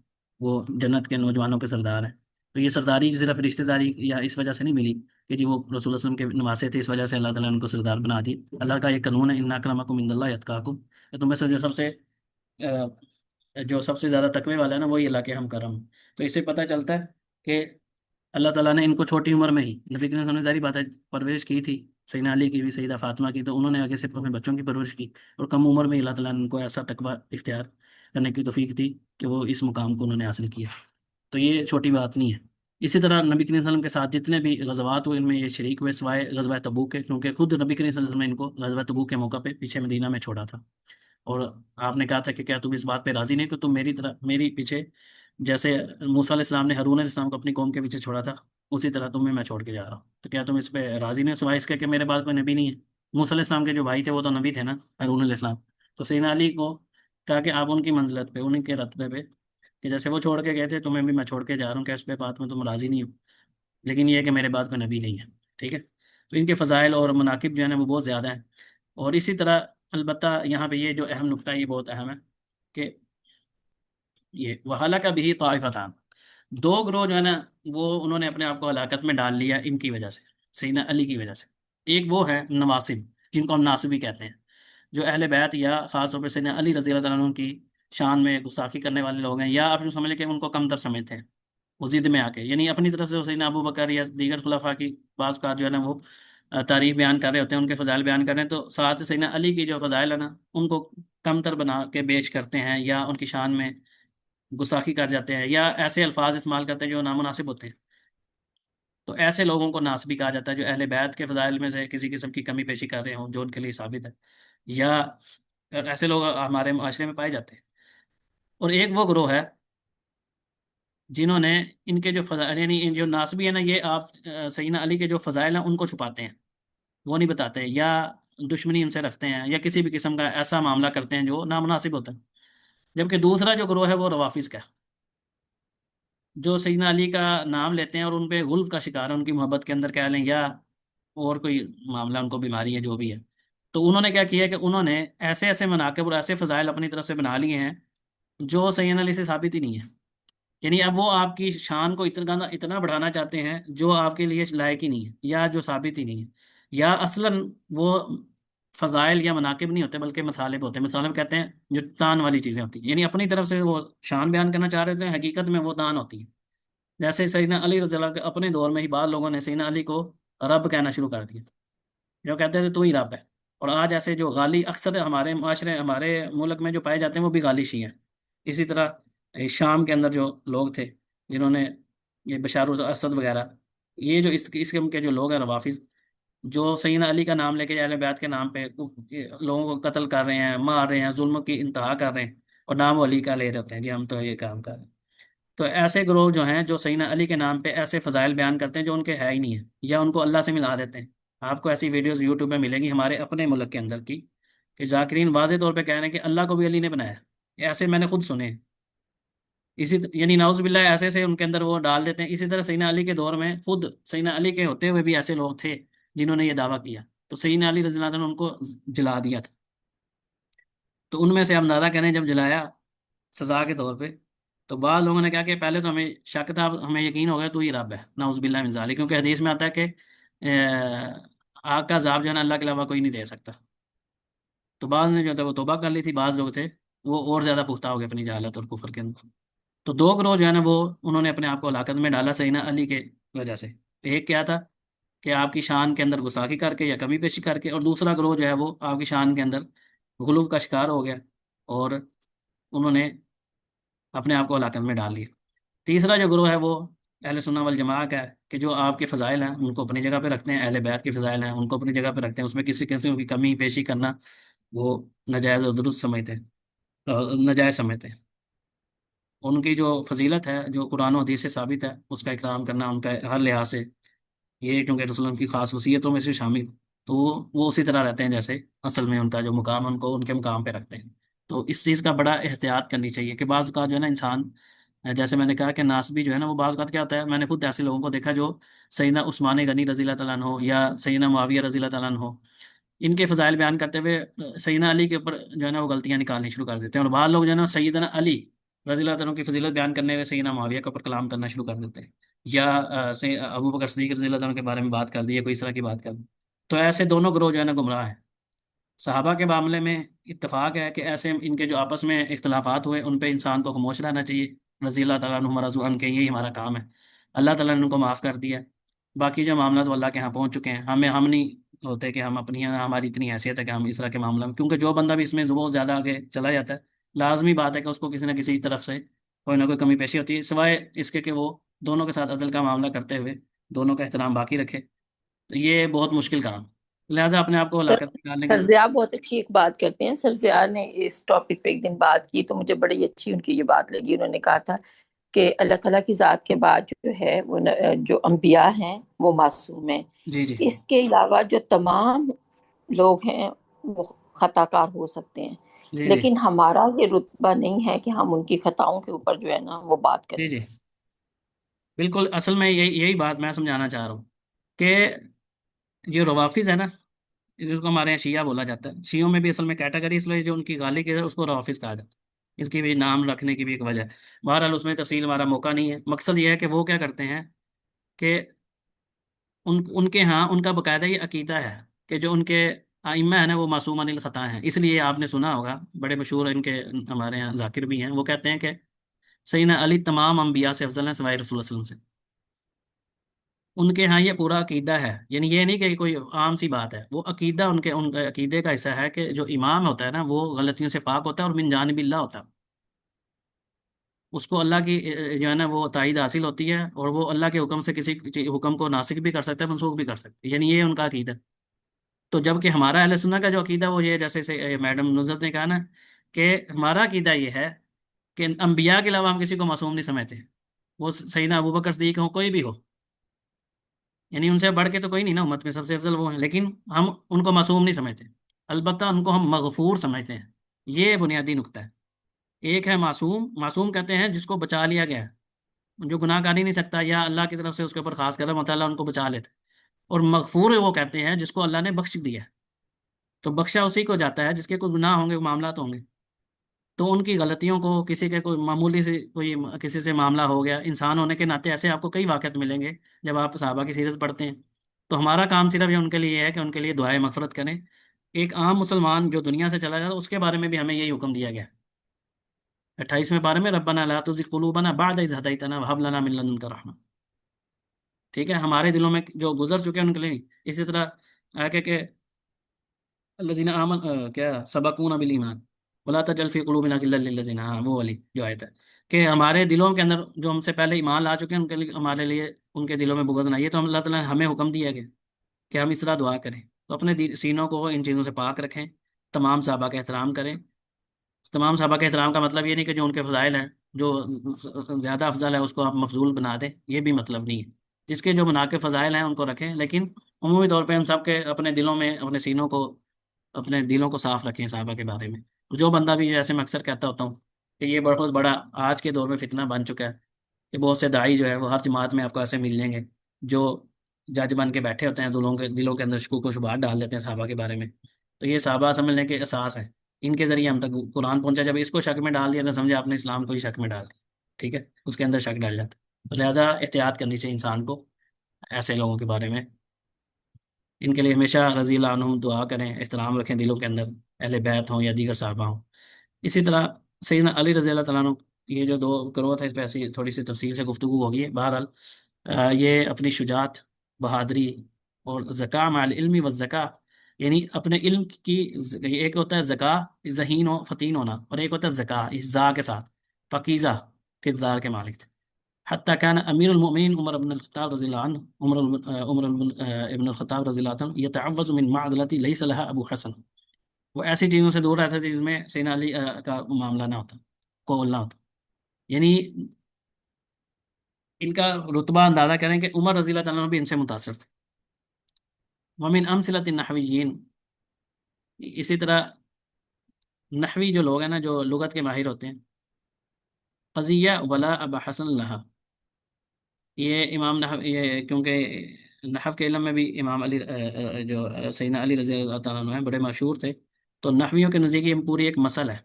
S1: وہ جنت کے نوجوانوں کے سردار ہیں۔ تو یہ سرداری صرف رشتہ داری یا اس وجہ سے نہیں ملی کہ جی وہ رسول اللہ صلی اللہ علیہ وسلم کے نواسے تھے، اس وجہ سے اللہ تعالیٰ نے ان کو سردار بنا دی۔ اللہ کا یہ قانون ہے، ان اکرمکم عند اللہ اتقاکم، کہ تم میں سے جو سب سے زیادہ تقوی والا ہے نا وہی اللہ کے ہم کرم۔ تو اس سے پتہ چلتا ہے کہ اللہ تعالیٰ نے ان کو چھوٹی عمر میں ہی نبی کریم صلی اللہ علیہ وسلم نے ظاہری بات ہے پرورش کی تھی، سیدنا علی کی بھی سیدہ فاطمہ کی، تو انہوں نے آگے سے اپنے بچوں کی پرورش کی، اور کم عمر میں اللہ تعالیٰ نے ان کو ایسا تقوی اختیار کرنے کی توفیق دی کہ وہ اس مقام کو انہوں نے حاصل کیا، تو یہ چھوٹی بات نہیں ہے۔ اسی طرح نبی کریم صلی اللہ علیہ وسلم کے ساتھ جتنے بھی غزوات ہوئے ان میں یہ شریک ہوئے، سوائے غزوہ تبوک کے، کیونکہ خود نبی کریم صلی اللہ علیہ وسلم نے ان کو غزوہ تبوک کے موقع پہ پیچھے مدینہ میں چھوڑا تھا، اور آپ نے کہا تھا کہ کیا تم اس بات پہ راضی نہیں کہ تم میری طرح میری پیچھے، جیسے موسیٰ علیہ السلام نے ہارون علیہ السلام کو اپنی قوم کے پیچھے چھوڑا تھا، اسی طرح تمہیں میں چھوڑ کے جا رہا ہوں، تو کیا تم اس پہ راضی نہیں، سوائے اس کے کہ میرے بعد کوئی نبی نہیں ہے۔ موسیٰ علیہ السلام کے جو بھائی تھے وہ تو نبی تھے نا، ہارون علیہ السلام، تو سیدنا علی کو کہا کہ آپ ان کی منزلت پہ، ان کے رتبے پہ، کہ جیسے وہ چھوڑ کے گئے تھے تمہیں بھی میں چھوڑ کے جا رہا ہوں، کہ اس پہ بات میں تم راضی نہیں ہو، لیکن یہ ہے کہ میرے بعد کوئی نبی نہیں ہے، ٹھیک ہے۔ تو ان کے فضائل اور مناقب جو ہیں نا وہ بہت زیادہ ہیں، اور اسی طرح البتہ یہاں پہ یہ جو اہم نقطہ ہے یہ بہت اہم ہے کہ یہ وَهَلَكَ بِهِ طَائِفَتَانِ، دو گروہ جو ہے نا وہ انہوں نے اپنے آپ کو ہلاکت میں ڈال لیا ان کی وجہ سے، سیدنا علی کی وجہ سے۔ ایک وہ ہے نواسب، جن کو ہم ناصبی کہتے ہیں، جو اہل بیت یا خاص طور پہ سیدنا علی رضی اللہ تعالیٰ عنہ کی شان میں گستاخی کرنے والے لوگ ہیں، یا آپ جو سمجھ لیں کہ ان کو کم تر سمجھتے ہیں، وہ ضد میں آ کے یعنی اپنی طرف سے سیدنا ابو بکر یا دیگر خلفاء کی بعض کا جو ہے نا وہ تعریف بیان کر رہے ہوتے ہیں، ان کے فضائل بیان کر رہے ہیں، تو ساتھ سیدنا علی کی جو فضائل ہے نا ان کو کم تر بنا کے بیچ کرتے ہیں، یا ان کی شان میں گستاخی کر جاتے ہیں، یا ایسے الفاظ استعمال کرتے ہیں جو نامناسب ہوتے ہیں۔ تو ایسے لوگوں کو ناسبی کہا جاتا ہے، جو اہل بیت کے فضائل میں سے کسی قسم کی کمی پیشی کر رہے ہوں جو ان کے لیے ثابت ہے، یا ایسے لوگ ہمارے معاشرے میں پائے جاتے ہیں۔ اور ایک وہ گروہ ہے جنہوں نے ان کے جو فضائل یعنی ان جو ناسبی ہے نا، یہ آپ سیدنا علی کے جو فضائل ہیں ان کو چھپاتے ہیں، وہ نہیں بتاتے، یا دشمنی ان سے رکھتے ہیں، یا کسی بھی قسم کا ایسا معاملہ کرتے ہیں جو نامناسب ہوتا ہے۔ جبکہ دوسرا جو گروہ ہے وہ روافظ کا ہے، جو سیدنا علی کا نام لیتے ہیں اور ان پہ غلف کا شکار ہے، ان کی محبت کے اندر کہہ لیں، یا اور کوئی معاملہ، ان کو بیماری ہے جو بھی ہے۔ تو انہوں نے کیا کیا کہ انہوں نے ایسے ایسے مناقب اور ایسے فضائل اپنی طرف سے بنا لیے ہیں جو سیدنا علی سے ثابت ہی نہیں ہے، یعنی اب وہ آپ کی شان کو اتنا اتنا بڑھانا چاہتے ہیں جو آپ کے لیے لائق ہی نہیں ہے، یا جو ثابت ہی نہیں ہے، یا اصلاً وہ فضائل یا مناقب نہیں ہوتے بلکہ مصالب ہوتے ہیں۔ مصالب کہتے ہیں جو تان والی چیزیں ہوتی ہیں، یعنی اپنی طرف سے وہ شان بیان کرنا چاہ رہے تھے، حقیقت میں وہ تان ہوتی ہے۔ جیسے سیدنا علی رضی اللہ کے اپنے دور میں ہی بعض لوگوں نے سیدنا علی کو رب کہنا شروع کر دیا، جو کہتے تھے تو ہی رب ہے۔ اور آج ایسے جو غالی اکثر ہمارے معاشرے ہمارے ملک میں جو پائے جاتے ہیں وہ بھی غالی شیعہ ہیں۔ اسی طرح شام کے اندر جو لوگ تھے جنہوں نے یہ بشار الاسد وغیرہ، یہ جو اس قسم کے جو لوگ ہیں روافظ، جو سیدنا علی کا نام لے کے اہل بیت کے نام پہ لوگوں کو قتل کر رہے ہیں، مار رہے ہیں، ظلم کی انتہا کر رہے ہیں، اور نام علی کا لے رہے ہوتے ہیں جی ہم تو یہ کام کر رہے ہیں۔ تو ایسے گروہ جو ہیں جو سیدنا علی کے نام پہ ایسے فضائل بیان کرتے ہیں جو ان کے ہے ہی نہیں ہے، یا ان کو اللہ سے ملا دیتے ہیں۔ آپ کو ایسی ویڈیوز یوٹیوب پہ ملیں گی ہمارے اپنے ملک کے اندر کی، کہ ذاکرین واضح طور پہ کہہ رہے ہیں کہ اللہ کو بھی علی نے بنایا، ایسے میں نے خود سنے ہیں۔ یعنی نعوذ باللہ ایسے سے ان کے اندر وہ ڈال دیتے ہیں۔ اسی طرح سیدنا علی کے دور میں خود سیدنا علی کے ہوتے ہوئے بھی ایسے لوگ تھے جنہوں نے یہ دعویٰ کیا، تو سیدنا علی رضی اللہ عنہ نے ان کو جلا دیا تھا۔ تو ان میں سے ہم اندازہ کریں جب جلایا سزا کے طور پہ، تو بعض لوگوں نے کہا کہ پہلے تو ہمیں شک تھا، اب ہمیں یقین ہو گیا تو ہی رب ہے، نعوذ باللہ من ذالک، کیونکہ حدیث میں آتا ہے کہ آگ کا عذاب جو ہے نا اللہ کے علاوہ کوئی نہیں دے سکتا۔ تو بعض نے جو تھا وہ توبہ کر لی تھی، بعض لوگ تھے وہ اور زیادہ پختہ ہو گئے اپنی جہالت اور کفر کے اندر۔ تو دو گروہ جو ہے نا وہ انہوں نے اپنے آپ کو ہلاکت میں ڈالا سیدنا علی کے وجہ سے۔ ایک کیا تھا کہ آپ کی شان کے اندر گستاخی کر کے یا کمی پیشی کر کے، اور دوسرا گروہ جو ہے وہ آپ کی شان کے اندر غلو کا شکار ہو گیا، اور انہوں نے اپنے آپ کو ہلاکت میں ڈال لیا۔ تیسرا جو گروہ ہے وہ اہل سنہ والجماعت کا ہے، کہ جو آپ کے فضائل ہیں ان کو اپنی جگہ پہ رکھتے ہیں، اہل بیت کے فضائل ہیں ان کو اپنی جگہ پہ رکھتے ہیں، اس میں کسی قسم کی کمی پیشی کرنا وہ ناجائز اور درست سمجھتے ہیں، ناجائز سمجھتے ہیں۔ ان کی جو فضیلت ہے جو قرآن و حدیث سے ثابت ہے، اس کا اکرام کرنا ان کا ہر لحاظ سے، یہ کیونکہ رسول اللہ کی خاص وصیتوں میں سے شامل، تو وہ اسی طرح رہتے ہیں جیسے اصل میں ان کا جو مقام ہے ان کو ان کے مقام پہ رکھتے ہیں۔ تو اس چیز کا بڑا احتیاط کرنی چاہیے کہ بعض اوقات جو ہے نا انسان، جیسے میں نے کہا کہ ناسبی جو ہے نا وہ بعض اوقات کیا ہوتا ہے، میں نے خود ایسے لوگوں کو دیکھا جو سیدنا عثمان غنی رضی اللہ تعالیٰ عنہ یا سیدنا معاویہ رضی اللہ تعالیٰ عنہ، ان کے فضائل بیان کرتے ہوئے سیدنا علی کے اوپر جو ہے نا وہ غلطیاں نکالنی شروع کر دیتے ہیں، اور بعض لوگ جو ہے نا سیدنا علی رضی اللہ تعالیٰ عنہ کی فضیلت بیان کرنے ہوئے سیدنا معاویہ کے اوپر کلام کرنا شروع کر دیتے ہیں، یا ابو بکر صدیق رضی اللہ تعالیٰ عنہ کے بارے میں بات کر دی، یا کوئی اس طرح کی بات کر دی۔ تو ایسے دونوں گروہ جو ہے نا گمراہ ہیں۔ صحابہ کے معاملے میں اتفاق ہے کہ ایسے ان کے جو آپس میں اختلافات ہوئے ان پہ انسان کو خاموش رہنا چاہیے، رضی اللہ تعالیٰ عنہ رضو عنہ کے یہی ہمارا کام ہے، اللہ تعالیٰ نے ان کو معاف کر دیا۔ باقی جو معاملات وہ اللہ کے ہاں پہنچ چکے ہیں، ہم نہیں ہوتے کہ ہم اپنی ہماری اتنی حیثیت ہے کہ ہم اس طرح کے معاملہ میں، کیونکہ جو بندہ بھی اس میں بہت زیادہ آگے چلا جاتا ہے لازمی بات ہے کہ اس کو کسی نہ کسی طرف سے کوئی نہ کوئی کمی پیشی ہوتی ہے، سوائے اس کے کہ وہ دونوں کے ساتھ عدل کا معاملہ کرتے ہوئے دونوں کا احترام باقی رکھے، تو یہ بہت مشکل کام، لہٰذا اپنے آپ کو ہلاکت میں ڈالنے کی ضرورت۔
S2: سرزیا بہت اچھی ایک بات کرتے ہیں، سرزیا نے اس ٹاپک پہ ایک دن بات کی تو مجھے بڑی اچھی ان کی یہ بات لگی، انہوں نے کہا تھا کہ اللہ تعالیٰ کی ذات کے بعد جو ہے وہ جو انبیاء ہیں وہ معصوم ہیں،
S1: جی جی
S2: اس کے علاوہ جو تمام لوگ ہیں وہ خطا کار ہو سکتے ہیں،
S1: جی جی
S2: لیکن ہمارا یہ رتبہ نہیں ہے کہ ہم ان کی خطاؤں کے اوپر جو ہے نا وہ بات
S1: جی
S2: کریں۔
S1: جی بالکل، اصل میں یہی بات میں سمجھانا چاہ رہا ہوں کہ جو روافظ ہے نا، جس کو ہمارے یہاں شیعہ بولا جاتا ہے، شیعوں میں بھی اصل میں کیٹیگری اس لیے جو ان کی غالب ہے اس کو روافظ کہا جاتا ہے، اس کی بھی نام رکھنے کی بھی ایک وجہ ہے۔ بہرحال اس میں تفصیل ہمارا موقع نہیں ہے، مقصد یہ ہے کہ وہ کیا کرتے ہیں کہ ان کے ہاں ان کا باقاعدہ یہ عقیدہ ہے کہ جو ان کے ائمہ ہے نا وہ معصوم عن الخطا ہیں، اس لیے آپ نے سنا ہوگا بڑے مشہور ان کے، ہمارے یہاں ذاکر بھی ہیں، وہ کہتے ہیں کہ سیدنا علی تمام انبیاء سے افضل ہیں سوائے رسول اللہ صلی اللہ علیہ وسلم سے۔ ان کے ہاں یہ پورا عقیدہ ہے، یعنی یہ نہیں کہ کوئی عام سی بات ہے، وہ عقیدہ ان کے عقیدے کا حصہ ہے کہ جو امام ہوتا ہے نا وہ غلطیوں سے پاک ہوتا ہے اور من جانب اللہ ہوتا ہے، اس کو اللہ کی جو ہے نا وہ تائید حاصل ہوتی ہے، اور وہ اللہ کے حکم سے کسی حکم کو ناسخ بھی کر سکتا ہے، منسوخ بھی کر سکتا ہے، یعنی یہ ان کا عقیدہ۔ تو جب کہ ہمارا اہل سنت کا جو عقیدہ وہ یہ جیسے میڈم نصرت نے کہا نا کہ ہمارا عقیدہ یہ ہے کہ انبیاء کے علاوہ ہم کسی کو معصوم نہیں سمجھتے، وہ سیدنا ابوبکر صدیق ہو کوئی بھی ہو، یعنی ان سے بڑھ کے تو کوئی نہیں نا امت میں، سب سے افضل وہ ہیں، لیکن ہم ان کو معصوم نہیں سمجھتے، البتہ ان کو ہم مغفور سمجھتے ہیں، یہ بنیادی نقطہ ہے۔ ایک ہے معصوم، معصوم کہتے ہیں جس کو بچا لیا گیا ہے، جو گناہ کر ہی نہیں سکتا یا اللہ کی طرف سے اس کے اوپر خاص قدم ہوتا ہے، اللہ ان کو بچا لیتا ہے۔ اور مغفور وہ کہتے ہیں جس کو اللہ نے بخش دیا ہے، تو بخشا اسی کو جاتا ہے جس کے کوئی گناہ ہوں گے، معاملات ہوں گے، تو ان کی غلطیوں کو، کسی کے کوئی معمولی سے کوئی کسی سے معاملہ ہو گیا، انسان ہونے کے ناطے ایسے آپ کو کئی واقعات ملیں گے جب آپ صحابہ کی سیرت پڑھتے ہیں، تو ہمارا کام صرف یہ ان کے لیے ہے کہ ان کے لیے دعائیں مغفرت کریں۔ ایک عام مسلمان جو دنیا سے چلا جاتا ہے اس کے بارے میں بھی ہمیں یہی حکم دیا گیا ہے 28ویں پارے میں، ربنا لا تزغ قلوبنا بعد اذ ہدیتنا وہب لنا من لدنک رحمہ۔ ٹھیک ہے، ہمارے دلوں میں جو گزر چکے ہیں ان کے لیے نہیں۔ اسی طرح کہ الذین آمن کیا سبقونا بالایمان ولا تجعل فی قلوبنا غلا للذین، ہاں وہ والی جو آیت ہے کہ ہمارے دلوں کے اندر جو ہم سے پہلے ایمان لا چکے ہیں ان کے لیے، ہمارے لیے ان کے دلوں میں بغض نہ، یہ تو اللہ تعالیٰ نے ہمیں حکم دیا گیا کہ ہم اس طرح دعا کریں، تو اپنے سینوں کو ان چیزوں سے پاک رکھیں، تمام صحابہ کا احترام کریں۔ تمام صحابہ کے احترام کا مطلب یہ نہیں کہ جو ان کے فضائل ہیں، جو زیادہ افضل ہے اس کو آپ مفضول بنا دیں، یہ بھی مطلب نہیں ہے۔ جس کے جو مناقب فضائل ہیں ان کو رکھیں، لیکن عمومی طور پہ ہم سب کے اپنے دلوں میں، اپنے سینوں کو، اپنے دلوں کو صاف رکھیں صحابہ کے بارے میں۔ جو بندہ بھی، جیسے میں اکثر کہتا ہوتا ہوں کہ یہ بہت بڑا آج کے دور میں فتنہ بن چکا ہے کہ بہت سے داعی جو ہے وہ ہر جماعت میں آپ کو ایسے مل لیں گے جو جج بن کے بیٹھے ہوتے ہیں، دلوں کے اندر شکوک و شبہات ڈال دیتے ہیں صحابہ کے بارے میں۔ تو یہ صحابہ سمجھنے کے اساس ہے، ان کے ذریعے ہم تک قرآن پہنچا، جب اس کو شک میں ڈال دیا تو سمجھے آپ نے اسلام کو ہی شک میں ڈال دیا، ٹھیک ہے، اس کے اندر شک ڈال جاتا ہے۔ تو لہٰذا احتیاط کرنی چاہیے انسان کو ایسے لوگوں کے بارے میں، ان کے لیے ہمیشہ رضی اللہ عنہم دعا کریں، احترام رکھیں دلوں کے اندر، اہل بیت ہوں یا دیگر صحابہ ہوں۔ اسی طرح سیدنا علی رضی اللہ تعالیٰ عنہ، یہ جو دو گروہ تھا اس پہ ایسی تھوڑی سی تفصیل سے گفتگو ہوگی ہے، بہرحال یہ اپنی شجاعت، بہادری اور ذکا مع العلم والذکا، یعنی اپنے علم کی ایک ہوتا ہے ذکا، ذہین و فتین ہونا، اور ایک ہوتا ہے ذکا، اس ذا کے ساتھ پاکیزہ کردار کے مالک تھے۔ حتیٰ كان امیر المؤمنین عمر بن الخطاب رضی اللہ عنہ، ابن الخطاب رضی اللہ عنہ یتعوذ من معضلۃ لیس لها ابو حسن، وہ ایسی چیزوں سے دور رہتے تھے جس میں سیدنا علی کا معاملہ نہ ہوتا، قول نہ ہوتا، یعنی ان کا رتبہ اندازہ کریں کہ عمر رضی اللہ عنہ بھی ان سے متاثر تھے۔ ومن امثلۃ النحویین، اسی طرح نحوی جو لوگ ہیں نا، جو لغت کے ماہر ہوتے ہیں، قضیہ ولا ابا حسن لہا، یہ امام نحو، یہ کیونکہ نحو کے علم میں بھی امام علی جو سیدنا علی رضی اللہ تعالیٰ عنہ ہیں بڑے مشہور تھے، تو نحویوں کے نزدیک یہ پوری ایک مسئلہ ہے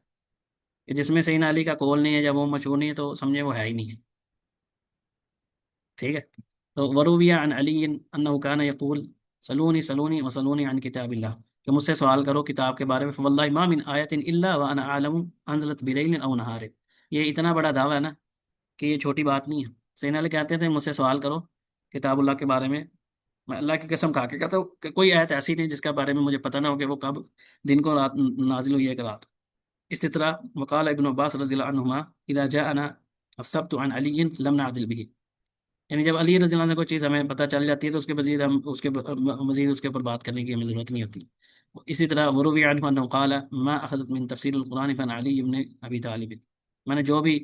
S1: کہ جس میں سیدنا علی کا قول نہیں ہے یا وہ مشہور نہیں ہے تو سمجھے وہ ہے ہی نہیں ہے، ٹھیک ہے۔ تو ورویہ عن علی انہ کان یقول سلونی سلونی وسلونی عن کتاب اللہ، کہ مجھ سے سوال کرو کتاب کے بارے میں، فواللہ ما من آیت الا وانا اعلم انزلت بلیل او نہار، یہ اتنا بڑا دعویٰ ہے نا کہ یہ چھوٹی بات نہیں ہے۔ سیدنا علی کہتے تھے مجھ سے سوال کرو کتاب اللہ کے بارے میں، میں اللہ کی قسم کھا کے کہتا ہوں کہ کوئی آیت ایسی نہیں جس کے بارے میں مجھے پتہ نہ ہو کہ وہ کب دن کو رات نازل ہوئی ہے کہ رات۔ اسی طرح وقال ابن عباس رضی اللہ عنہما اذا جاءنا السبت عن علی لم نعدل به، یعنی جب علی رضی اللہ عنہ کو چیز ہمیں پتہ چل جاتی ہے تو اس کے مزید ہم اس کے مزید اس کے اوپر بات کرنے کی ہمیں ضرورت نہیں ہوتی۔ اسی طرح وروی عنہ انه قال ما اخذت من تفسیر القرآن فعن علی ابن ابی طالب، میں نے جو بھی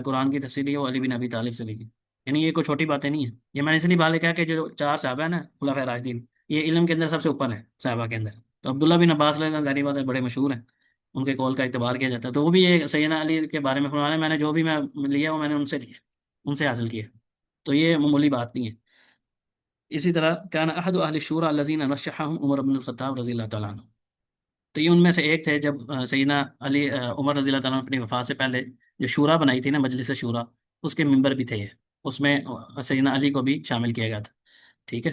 S1: قرآن کی تفسیر لی ہے وہ علی بن ابی طالب سے لی ہے، یعنی یہ کوئی چھوٹی باتیں نہیں ہیں۔ یہ میں نے اس لیے بات کہا کہ جو چار صحابہ ہیں نا خلفائے راشدین، یہ علم کے اندر سب سے اوپر ہیں صحابہ کے اندر، تو عبداللہ بن عباس رضی اللہ عنہ ظاہری بات ہے بڑے مشہور ہیں، ان کے قول کا اعتبار کیا جاتا ہے، تو وہ بھی یہ سیدنا علی کے بارے میں فرمانے ہیں میں نے جو بھی میں لیا وہ میں نے ان سے لیا، ان سے حاصل کیا، تو یہ معمولی بات نہیں ہے۔ اسی طرح کان احد اہل الشورى الذين رشحهم عمر بن الخطاب رضی اللہ تعالیٰ عنہ، تو یہ ان میں سے ایک تھے جب سیدنا علی عمر رضی اللہ تعالیٰ عنہ اپنی وفات سے پہلے جو شورا بنائی تھی نا، مجلس شورا، اس کے ممبر بھی تھے یہ، اس میں سیدنا علی کو بھی شامل کیا گیا تھا، ٹھیک ہے۔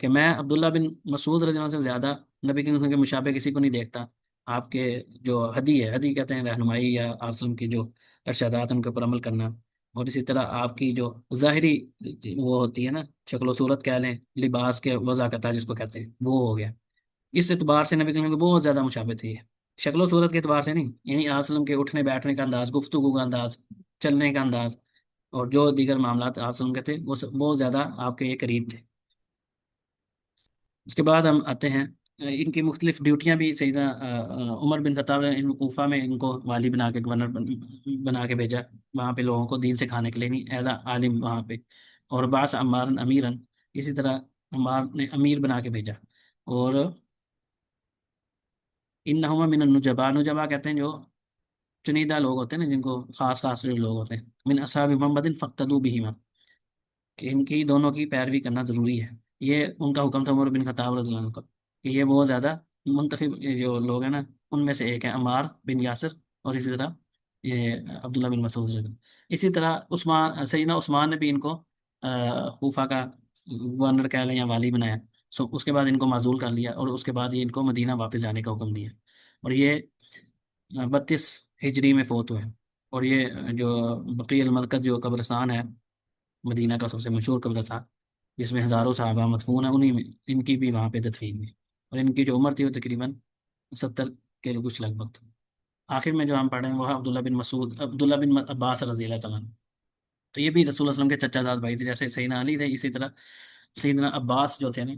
S1: کہ میں عبداللہ بن مسعود رضی اللہ عنہ سے زیادہ نبی کریم صلی اللہ علیہ وسلم کے مشابہ کسی کو نہیں دیکھتا. آپ کے جو ہدی ہے، ہدی کہتے ہیں رہنمائی یا آپ وسلم کی جو ارشادات ان کے اوپر عمل کرنا، اور اسی طرح آپ کی جو ظاہری وہ ہوتی ہے نا، شکل و صورت کہہ لیں، لباس کے وضع کرتا ہے جس کو کہتے ہیں، وہ ہو گیا. اس اعتبار سے نبی کریم صلی اللہ علیہ وسلم کی بہت زیادہ مشابہت ہے. شکل و صورت کے اعتبار سے نہیں، یعنی آپ وسلم کے اٹھنے بیٹھنے کا انداز، گفتگو کا انداز، چلنے کا انداز، اور جو دیگر معاملات آپ وسلم کے تھے وہ بہت زیادہ آپ کے یہ قریب تھے. اس کے بعد ہم آتے ہیں ان کی مختلف ڈیوٹیاں بھی سیدنا عمر بن خطاب نے ان کوفہ میں ان کو والی بنا کے، گورنر بنا کے بھیجا وہاں پہ لوگوں کو دین سکھانے کے لیے، نہیں ایز عالم وہاں پہ. اور بعث عمار امیرن، اسی طرح عمار نے امیر بنا کے بھیجا. اور انہما من النجبا، نجبا کہتے ہیں جو چنیدہ لوگ ہوتے ہیں نا، جن کو خاص خاص جو لوگ ہوتے ہیں، من اصحاب محمد فاقتدوا بہما، کہ ان کی دونوں کی پیروی کرنا ضروری ہے. یہ ان کا حکم تھا عمر بن خطاب رضی اللہ عنہ کا، کہ یہ بہت زیادہ منتخب جو لوگ ہیں نا ان میں سے ایک ہیں عمار بن یاسر، اور اسی طرح یہ عبداللہ بن مسعود رضی اللہ عنہ. اسی طرح سیدنا عثمان نے بھی ان کو کوفہ کا گورنر کہہ لیں یا والی بنایا. اس کے بعد ان کو معزول کر لیا، اور اس کے بعد یہ ان کو مدینہ واپس جانے کا حکم دیا. اور یہ 32 ہجری میں فوت ہوئے. اور یہ جو بقیع المرکز جو قبرستان ہے مدینہ کا سب سے مشہور قبرستان، جس میں ہزاروں صحابہ مدفون ہیں، انہی میں ان کی بھی وہاں پہ تدفین ہوئی. اور ان کی جو عمر تھی وہ تقریباً 70 کے کچھ لگ بھگ تھی. آخر میں جو ہم پڑھ رہے ہیں وہ عبداللہ بن عباس رضی اللہ تعالیٰ عنہ. تو یہ بھی رسول اللہ علیہ وسلم کے چچا زاد بھائی تھے، جیسے سیدنا علی تھے اسی طرح سیدنا عباس جو تھے نا،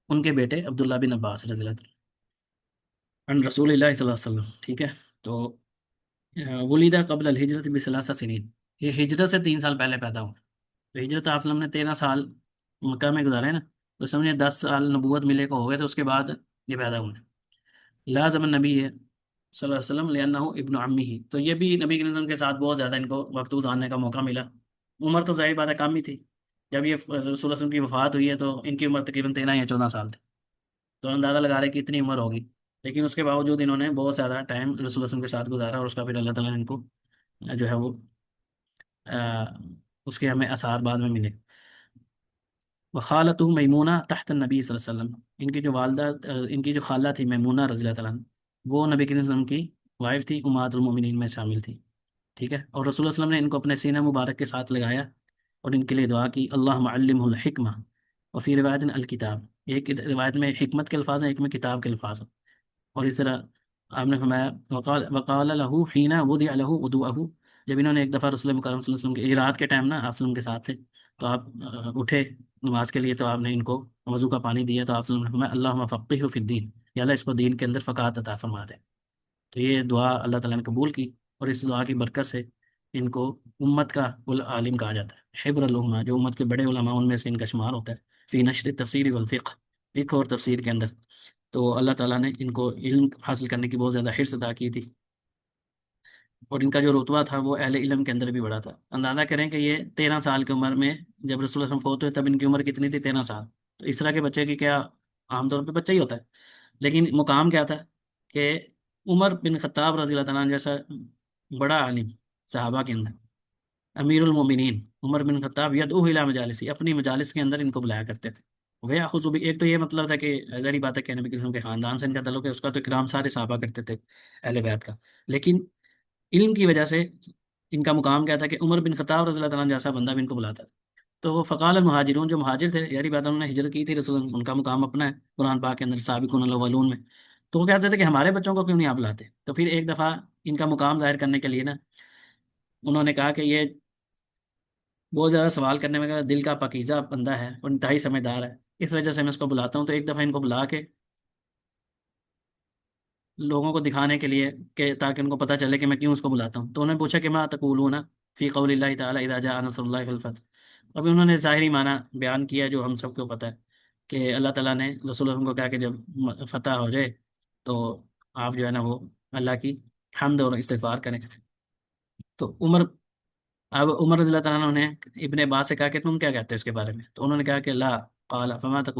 S1: ان کے بیٹے عبداللہ بن عباس رضی اللہ تعالیٰ عن رسول اللہ صلی اللہ علیہ وسلم. ٹھیک ہے. تو ولیدہ قبل الحجرت بثلاث سنین، یہ ہجرت سے 3 سال پہلے پیدا ہوا. تو ہجرت آپ وسلم نے 13 سال مکہ میں گزارے نا، تو سمجھے 10 سال نبوت ملے کو ہو گئے، تو اس کے بعد یہ پیدا ہوئے. لازم النبی ہے صلی اللہ علیہ وسلم لأنہ ابن عمی ہی، تو یہ بھی نبی کے وسلم کے ساتھ بہت زیادہ ان کو وقت گزارنے کا موقع ملا. عمر تو ظاہر بات ہے کم ہی تھی. جب یہ رسول اللہ علیہ وسلم کی وفات ہوئی ہے تو ان کی عمر تقریباً 13 یا 14 سال تھی. تو اندازہ لگا رہے کہ اتنی عمر ہوگی، لیکن اس کے باوجود انہوں نے بہت زیادہ ٹائم رسول اللہ علیہ وسلم کے ساتھ گزارا، اور اس کا پھر اللہ تعالیٰ نے ان کو جو ہے وہ آ، اس کے ہمیں آثار بعد میں ملے. وخالت میمونہ تحت النبی صلی اللہ علیہ وسلم، ان کی جو والدہ ان کی جو خالہ تھی میمونہ رضی اللہ تعالیٰ عنہ، وہ نبی کریم صلی اللہ علیہ وسلم کی وائف تھی، امہات المومنین میں شامل تھی. ٹھیک ہے. اور رسول اللہ صلی اللہ علیہ وسلم نے ان کو اپنے سینہ مبارک کے ساتھ لگایا اور ان کے لیے دعا کی، اللہم علمہ الحکمہ، اور فی روایت الکتاب، ایک روایت میں حکمت کے الفاظ ہیں، ایک میں کتاب کے الفاظ ہیں. اور اس طرح آپ نے فرمایا وقال له حين وضع له وضوءه، جب انہوں نے ایک دفعہ رسول مکرم صلی اللہ علیہ وسلم کے، یہ رات کے ٹائم نا آپ وسلم کے ساتھ تھے، تو آپ اٹھے نماز کے لیے، تو آپ نے ان کو وضو کا پانی دیا، تو آپ وسلم نے فرمایا اللہم فقہہ فی الدین، یا اللہ اس کو دین کے اندر فقاہت عطا فرما دے. تو یہ دعا اللہ تعالیٰ نے قبول کی، اور اس دعا کی برکت سے ان کو امت کا عالم کہا جاتا ہے، حبر الامہ، جو امت کے بڑے علماء ان میں سے ان کا شمار ہوتا ہے، فی نشر تفسیر والفقہ، فقہ اور تفسیر کے اندر. تو اللہ تعالیٰ نے ان کو علم حاصل کرنے کی بہت زیادہ حرص عطا کی تھی، اور ان کا جو رتبہ تھا وہ اہل علم کے اندر بھی بڑا تھا. اندازہ کریں کہ یہ 13 سال کی عمر میں جب رسول اللہ صلی اللہ علیہ وسلم فوت ہوئے، تب ان کی عمر کتنی تھی؟ 13 سال. تو اس طرح کے بچے کی کیا، عام طور پہ بچہ ہی ہوتا ہے، لیکن مقام کیا تھا کہ عمر بن خطاب رضی اللہ تعالیٰ عنہ جیسا بڑا عالم صحابہ کے اندر، امیر المومنین عمر بن خطاب یدعو الی مجالسی، اپنی مجالس کے اندر ان کو بلایا کرتے تھے. وہ بھی ایک تو یہ مطلب تھا کہ ظاہری بات ہے کہ نبی قسم کے خاندان سے ان کا تعلق ہے، اس کا تو اکرام سارے صحابہ کرتے تھے اہل بیت کا، لیکن علم کی وجہ سے ان کا مقام کیا تھا کہ عمر بن خطاب رضی اللہ تعالیٰ عنہ جیسا بندہ بھی ان کو بلاتا تھا. تو وہ فقال المہاجرون، جو مہاجر تھے، یاری بات ہے انہوں نے ہجرت کی تھی، رسول اللہ، ان کا مقام اپنا ہے قرآن پاک کے اندر سابقون الاولون میں. تو وہ کہتے تھے کہ ہمارے بچوں کو کیوں نہیں آپ بلاتے؟ تو پھر ایک دفعہ ان کا مقام ظاہر کرنے کے لیے نا انہوں نے کہا کہ یہ بہت زیادہ سوال کرنے میں کا دل کا پاکیزہ بندہ ہے اور انتہائی سمجھدار ہے، اس وجہ سے میں اس کو بلاتا ہوں. تو ایک دفعہ ان کو بلا کے لوگوں کو دکھانے کے لیے کہ تاکہ ان کو پتہ چلے کہ میں کیوں اس کو بلاتا ہوں، تو انہوں نے پوچھا کہ ما تقولون فی قول اللہ تعالی اذا جاء نصر اللہ والفتح. ابھی انہوں نے ظاہری معنی بیان کیا جو ہم سب کو پتہ ہے، کہ اللہ تعالیٰ نے رسول اللہ کو کہا کہ جب فتح ہو جائے تو آپ جو ہے نا وہ اللہ کی حمد اور استغفار کریں. تو عمر رضی اللہ تعالیٰ عنہ نے ابن عباس سے کہا کہ تم کیا کہتے ہو اس کے بارے میں؟ تو انہوں نے کہا کہ لا قال فما تقول